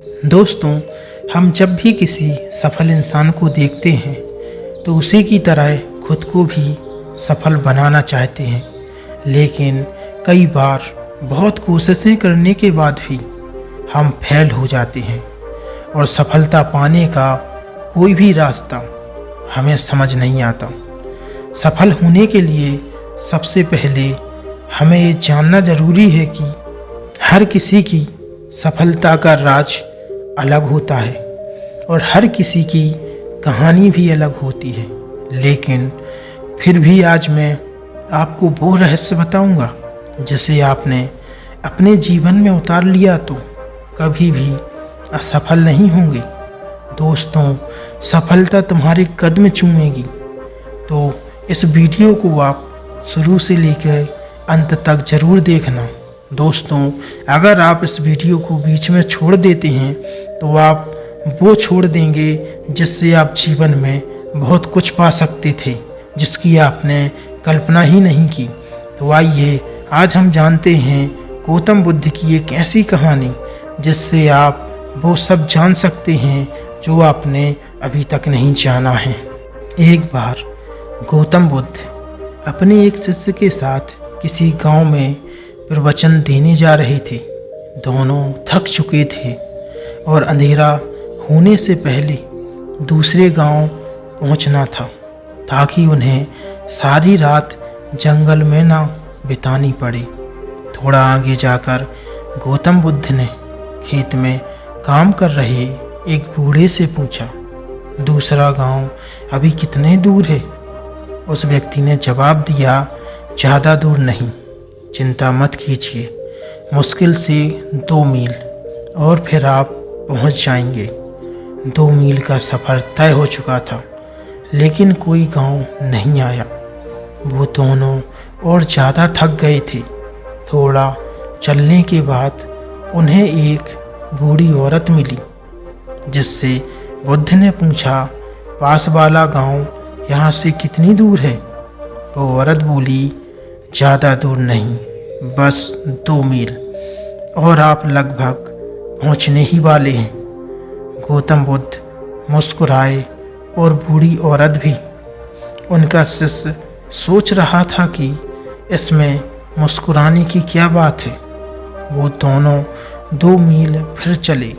दोस्तों, हम जब भी किसी सफल इंसान को देखते हैं तो उसी की तरह खुद को भी सफल बनाना चाहते हैं, लेकिन कई बार बहुत कोशिशें करने के बाद भी हम फेल हो जाते हैं और सफलता पाने का कोई भी रास्ता हमें समझ नहीं आता। सफल होने के लिए सबसे पहले हमें ये जानना ज़रूरी है कि हर किसी की सफलता का राज अलग होता है और हर किसी की कहानी भी अलग होती है। लेकिन फिर भी आज मैं आपको वो रहस्य बताऊंगा जिसे आपने अपने जीवन में उतार लिया तो कभी भी असफल नहीं होंगे। दोस्तों, सफलता तुम्हारे कदम चूमेगी, तो इस वीडियो को आप शुरू से लेकर अंत तक ज़रूर देखना। दोस्तों, अगर आप इस वीडियो को बीच में छोड़ देते हैं तो आप वो छोड़ देंगे जिससे आप जीवन में बहुत कुछ पा सकते थे, जिसकी आपने कल्पना ही नहीं की। तो आइए आज हम जानते हैं गौतम बुद्ध की एक ऐसी कहानी जिससे आप वो सब जान सकते हैं जो आपने अभी तक नहीं जाना है। एक बार गौतम बुद्ध अपने एक शिष्य के साथ किसी गांव में प्रवचन देने जा रहे थे। दोनों थक चुके थे और अंधेरा होने से पहले दूसरे गांव पहुंचना था ताकि उन्हें सारी रात जंगल में ना बितानी पड़े। थोड़ा आगे जाकर गौतम बुद्ध ने खेत में काम कर रहे एक बूढ़े से पूछा, दूसरा गांव अभी कितने दूर है? उस व्यक्ति ने जवाब दिया, ज़्यादा दूर नहीं, चिंता मत कीजिए, मुश्किल से 2 मील और फिर आप पहुंच जाएंगे। 2 मील का सफ़र तय हो चुका था, लेकिन कोई गांव नहीं आया। वो दोनों और ज़्यादा थक गए थे। थोड़ा चलने के बाद उन्हें एक बूढ़ी औरत मिली, जिससे बुद्ध ने पूछा, पास वाला गांव यहाँ से कितनी दूर है? वो औरत बोली, ज़्यादा दूर नहीं, बस 2 मील और आप लगभग पहुँचने ही वाले हैं। गौतम बुद्ध मुस्कुराए और बूढ़ी औरत भी। उनका शिष्य सोच रहा था कि इसमें मुस्कुराने की क्या बात है। वो दोनों 2 मील फिर चले,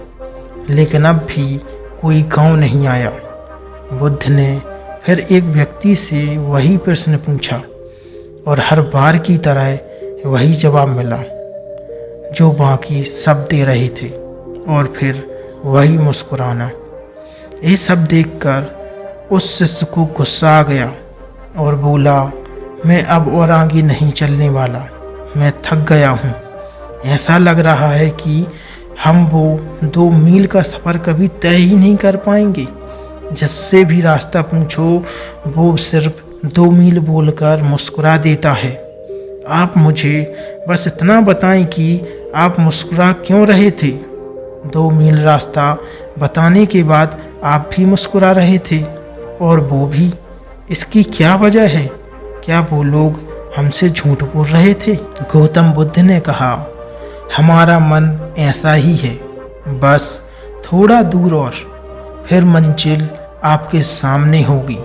लेकिन अब भी कोई गांव नहीं आया। बुद्ध ने फिर एक व्यक्ति से वही प्रश्न पूछा और हर बार की तरह वही जवाब मिला जो बाकी सब दे रहे थे, और फिर वही मुस्कुराना। ये सब देखकर उस शिष्य को गुस्सा आ गया और बोला, मैं अब और आगे नहीं चलने वाला, मैं थक गया हूँ। ऐसा लग रहा है कि हम वो 2 मील का सफ़र कभी तय ही नहीं कर पाएंगे। जिससे भी रास्ता पूछो वो सिर्फ 2 मील बोलकर मुस्कुरा देता है। आप मुझे बस इतना बताएं कि आप मुस्कुरा क्यों रहे थे? 2 मील रास्ता बताने के बाद आप भी मुस्कुरा रहे थे, और वो भी। इसकी क्या वजह है? क्या वो लोग हमसे झूठ बोल रहे थे? गौतम बुद्ध ने कहा, हमारा मन ऐसा ही है, बस थोड़ा दूर और फिर मंजिल आपके सामने होगी।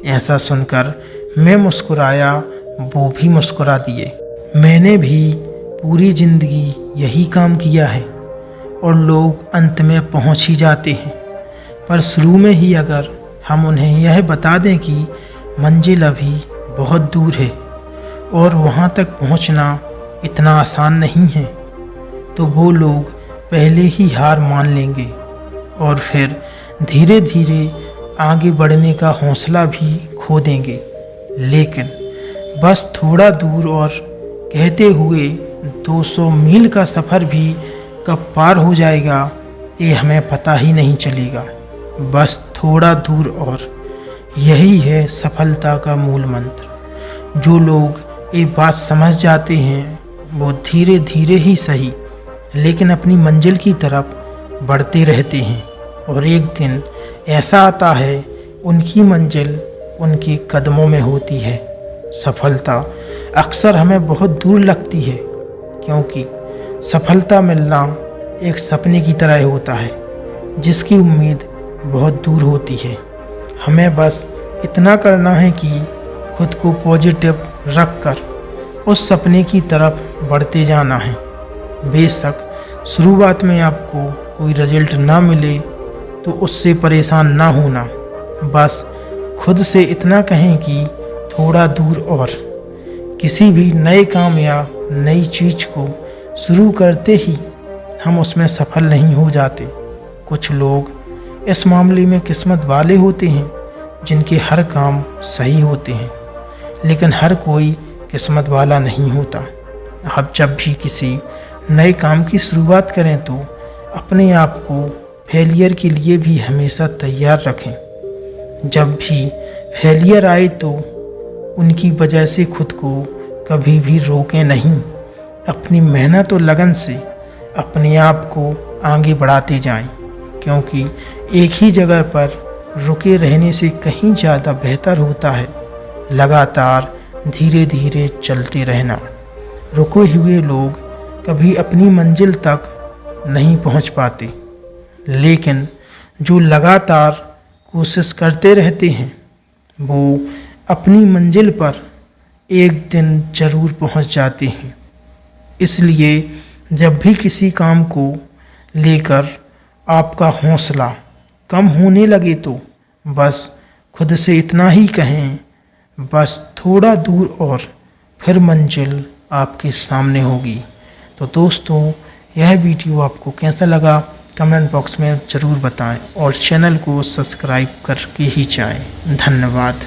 ऐसा सुनकर मैं मुस्कुराया, वो भी मुस्कुरा दिए। मैंने भी पूरी ज़िंदगी यही काम किया है और लोग अंत में पहुंच ही जाते हैं, पर शुरू में ही अगर हम उन्हें यह बता दें कि मंजिल अभी बहुत दूर है और वहां तक पहुंचना इतना आसान नहीं है, तो वो लोग पहले ही हार मान लेंगे और फिर धीरे धीरे आगे बढ़ने का हौसला भी खो देंगे। लेकिन बस थोड़ा दूर और कहते हुए 200 मील का सफ़र भी कब पार हो जाएगा ये हमें पता ही नहीं चलेगा। बस थोड़ा दूर और, यही है सफलता का मूल मंत्र। जो लोग ये बात समझ जाते हैं वो धीरे धीरे ही सही, लेकिन अपनी मंजिल की तरफ बढ़ते रहते हैं, और एक दिन ऐसा आता है उनकी मंजिल उनके कदमों में होती है। सफलता अक्सर हमें बहुत दूर लगती है, क्योंकि सफलता मिलना एक सपने की तरह होता है जिसकी उम्मीद बहुत दूर होती है। हमें बस इतना करना है कि खुद को पॉजिटिव रख कर उस सपने की तरफ बढ़ते जाना है। बेशक शुरुआत में आपको कोई रिजल्ट ना मिले तो उससे परेशान ना होना, बस खुद से इतना कहें कि थोड़ा दूर और। किसी भी नए काम या नई चीज़ को शुरू करते ही हम उसमें सफल नहीं हो जाते। कुछ लोग इस मामले में किस्मत वाले होते हैं जिनके हर काम सही होते हैं, लेकिन हर कोई किस्मत वाला नहीं होता। आप जब भी किसी नए काम की शुरुआत करें तो अपने आप को फेलियर के लिए भी हमेशा तैयार रखें। जब भी फेलियर आए तो उनकी वजह से खुद को कभी भी रोकें नहीं। अपनी मेहनत और लगन से अपने आप को आगे बढ़ाते जाएं, क्योंकि एक ही जगह पर रुके रहने से कहीं ज़्यादा बेहतर होता है लगातार धीरे धीरे चलते रहना। रुके हुए लोग कभी अपनी मंजिल तक नहीं पहुंच पाते, लेकिन जो लगातार कोशिश करते रहते हैं वो अपनी मंजिल पर एक दिन ज़रूर पहुंच जाते हैं। इसलिए जब भी किसी काम को लेकर आपका हौसला कम होने लगे तो बस खुद से इतना ही कहें, बस थोड़ा दूर और फिर मंजिल आपके सामने होगी। तो दोस्तों, यह वीडियो आपको कैसा लगा कमेंट बॉक्स में ज़रूर बताएं और चैनल को सब्सक्राइब करके ही जाएं। धन्यवाद।